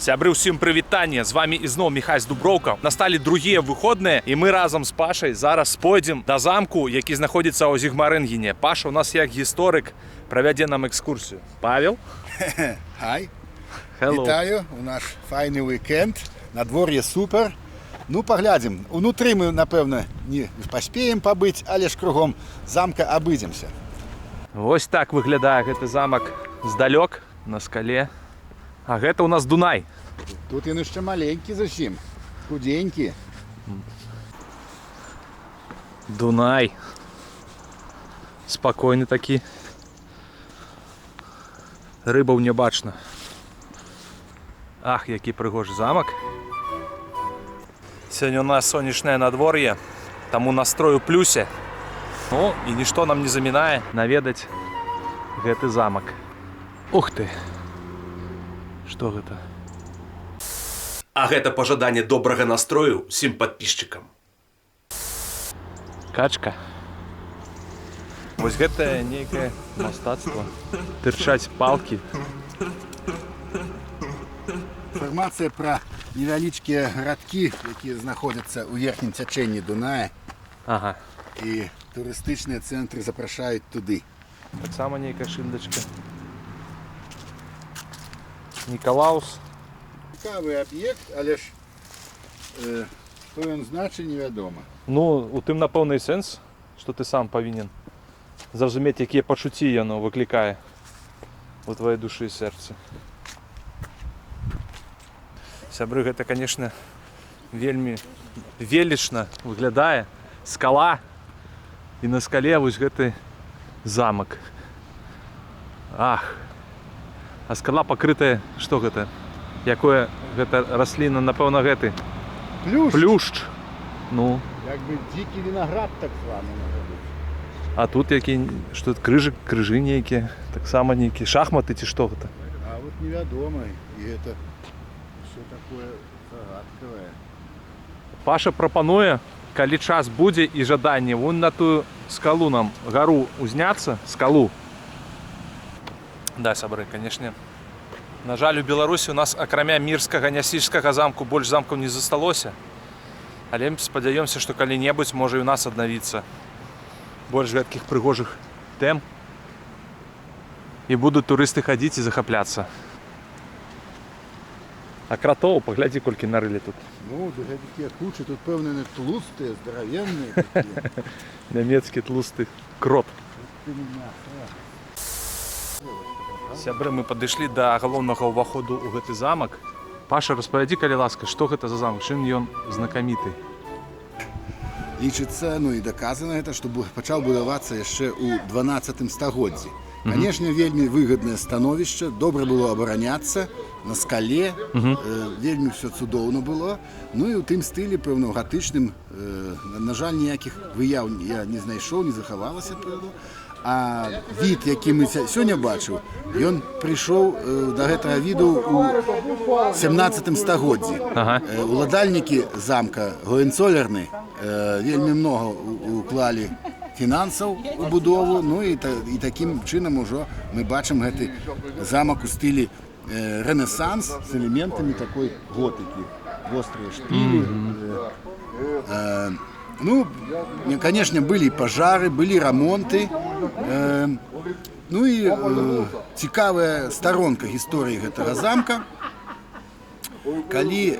Сябры, ўсім прывітанне, з вами ізноў Міхась Дуброўка. Насталі другія выходныя, і мы разам з Пашай зараз пойдзем да замку, які знаходзіцца ў Зігмарынгене. Паша у нас як гісторык правядзе нам экскурсію. Павел? Хай. Hello. Вітаю, у наш файны уікенд. Надвор'е супер. Ну, паглядзім. Унутры мы, напэўна, не паспеем пабыць, але ж кругом замка абыдземся. Вось так выглядае гэты замак здалёк, на скале. А гэта у нас Дунай. Тут ён яшчэ маленькі зусім, худенькі. Дунай. Спакойны такі. Рыбаў не бачна. Ах, які прыгожы замак. Сёння у нас сонечнае надвор'е, таму настрой у плюсе. Ну, і нішто нам не замінае наведаць гэты замак. Ух ты! Што гэта? А гэта пажаданне добрага настрою усім падпісчыкам. Качка. Вось гэта нейкае мастацтва. Тырчаць палкі. Інфармацыя пра невялічкія гарадкі, якія знаходзяцца ў верхнім цячэнні Дуная. Ага. І турыстычныя цэнтры запрашаюць туды. Таксама нейкая шыльдачка. Нікалаус. Цікавы аб'ект, але ж што ён значыць, невядома. Ну, у тым напэўны сэнс, што ты сам павінен зразумець, якія пачуцці яно выклікае у тваёй душы і сэрцы. Сябры, гэта, канешне, вельмі велічна выглядае. Скала. І на скале вось гэты замак. Ах! А скала пакрытая, што гэта? Якое гэта расліна, напэўна, гэты? Плюш. Плюшч. Ну. Як бы дзікі вінаград так званы можа быць. А тут які, што тут крыжы нейкія, таксама нейкія шахматы ці што гэта? А вот невядома, і гэта ўсё такое загадкавае. Паша прапануе, калі час будзе і жаданне, вон на тую скалу нам, гару узняцца, скалу. Да, сябры, канешне. На жаль, у Беларусі у нас акрамя мірскага нясільскага замку больш замкаў не засталося. Але спадзяёмся, што калі-небудзь можа і у нас аднавіцца больш гэткіх прыгожых тэм. І будуць турысты хадзіць і захапляцца. А кратоў, паглядзі, колькі нарылі тут. Ну, такія кучы, тут пэўныя тлустыя, здаравенныя такія. Нямецкі тлусты крот. Сябры, мы падышлі да галоўнага ўваходу ў гэты замак. Паша, распавядзі, калі ласка, што гэта за замак, чым ён знакаміты? Лічыцца, ну і даказана гэта, што пачаў будавацца яшчэ ў 12 стагоддзі. Канешне, вельмі выгаднае становішча, добра было абараняцца на скале, вельмі ўсё цудоўна было. Ну і ў тым стылі, пэўна, гатычным, на жаль, ніякіх выяў я не знайшоў, не захавалася, пэўна. А від, які мы сёння бачыў, ён прыйшоў да гэтага віду ў 17 стагоддзі. Уладальнікі замка Гоенцоллерны вельмі многа уклалі фінансаў у будову, ну і такім чынам ужо мы бачым гэты замак у стылі рэнесанс з элементамі такой готыкі. Вострыя шпілі. Ну, конечно, были пожары, были ремонты. Ну и цікавая сторонка гісторыі гэтага замка. Калі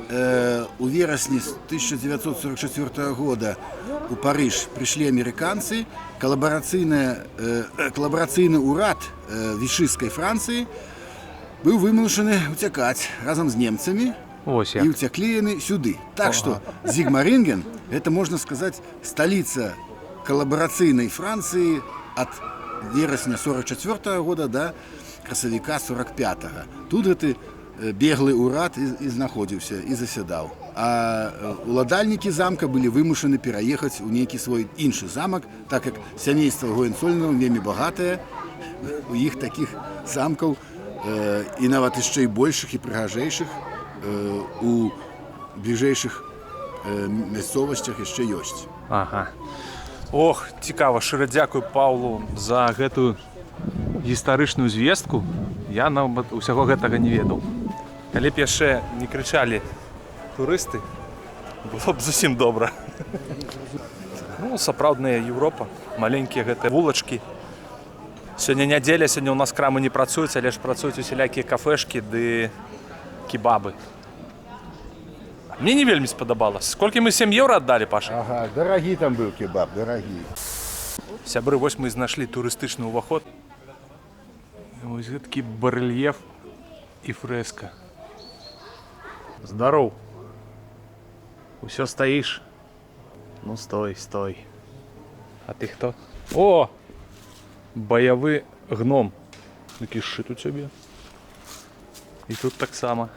у верасні 1944 года у Париж прыйшлі амерыканцы, калабарацыйны ўрад вішысцкай Францыі быў вымушаны уцякаць разам з немцамі. І уцяклі яны сюды. Так што Зігмарынген – гэта, можна сказаць, сталіца калабарацыйнай Францыі ад верасня 44 года да красавіка 45-го. Тут гэты беглы ўрад і знаходзіўся, і засядаў. А уладальнікі замка былі вымушаны пераехаць у нейкі свой іншы замак, так як сямейства Гоенцоллернаў вельмі багатае, у іх такіх замкаў і нават яшчэ і большых, і прыгажэйшых у бліжэйшых мясцовасцях яшчэ ёсць. Ага. Ох, цікава, шчыра дзякую Паўлу за гэтую гістарычную звестку. Я нават усяго гэтага не ведаў. Калі б яшчэ не крычалі турысты, было б зусім добра. Ну, сапраўдная Еўропа, маленькія гэтыя вулачкі. Сёння нядзеля, сёння ў нас крамы не працуюць, але ж працуюць усялякія кафешкі ды кебабы. Мне не вельмі спадабалася. Сколькі мы 7 еўра аддалі, Паша? Ага, дарагі там быў кебаб, дарагі. Сябры, вось мы знайшлі турыстычны ўваход. Вось гэтакі барэльеф і фрэска. Здароў. Усё стаіш? Ну, стой, стой. А ты хто? О! Баявы гном. Такі шчыт у цябе. І тут таксама.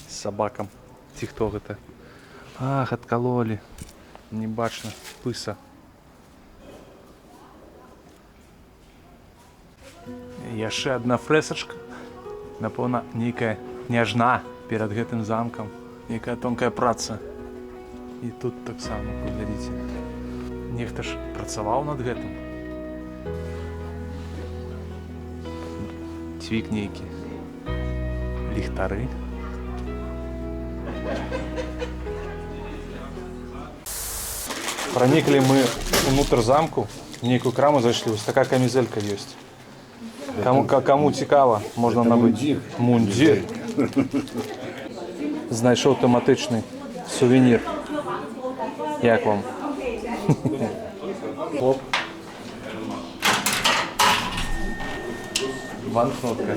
З сабакам. Ці хто гэта? Ах, адкалолі. Не бачна. Пыса. Яшчэ адна фрэсачка. Напэўна, нейкая княжна перад гэтым замкам. Нейкая тонкая праца. І тут таксама, паглядзіце. Нехта ж працаваў над гэтым. Цвік нейкі. Ліхтары. Праніклі мы ўнутр замку, в нейкую краму зайшлі, вось такая камізэлька ёсць. Каму цікава, можна набыць. Мундзір. Знайшоў тэматычны сувенір. Як вам? Оп. Банкнотка.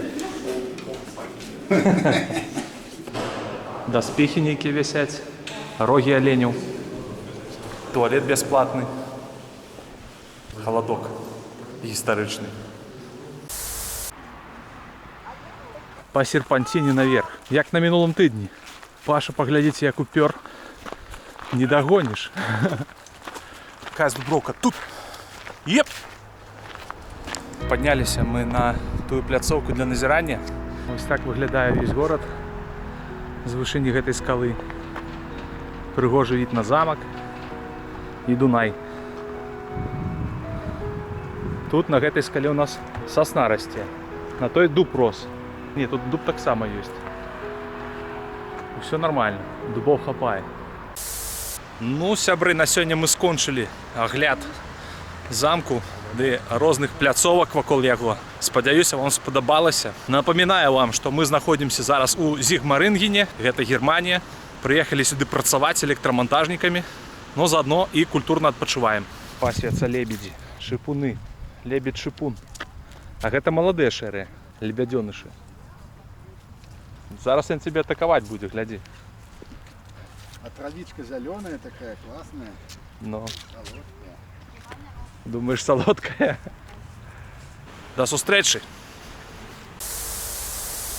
Даспехи нейкія вісяць. Рогі аленяў. Туалет бясплатны. Халадок гістарычны. Па серпанціне наверх. Як на мінулым тыдні. Паша, паглядзіце, як упёр. Не догоніш. Такая здубровка тут. Еп! Падняліся мы на тую пляцоўку для назірання. Ось так выглядае весь горад з вышыні гэтай скалы. Прыгожы від на замак і Дунай. Тут на гэтай скале у нас сасна расце. На той дуб рос. Не, тут дуб таксама ёсць. Усё нормально, дубоў хапае. Ну, сябры, на сёння мы скончылі агляд замку ды розных пляцовак вакол яго. Спадзяюся, вам спадабалася. Напамінаю вам, што мы знаходзімся зараз у Зігмарынгене, гэта Германія. Прыехалі сюды працаваць электрамантажнікамі, но заадно і культурна адпачываем. Пасвяцца лебедзі, шыпуны, лебедь-шыпун. А гэта маладыя шэрыя, лебядзёнышы. Зараз ён цябе атакаваць будзе, глядзі. А травичка зеленая такая, классная. Но. Солодкая. Думаешь, солодкая? До сустрэчы!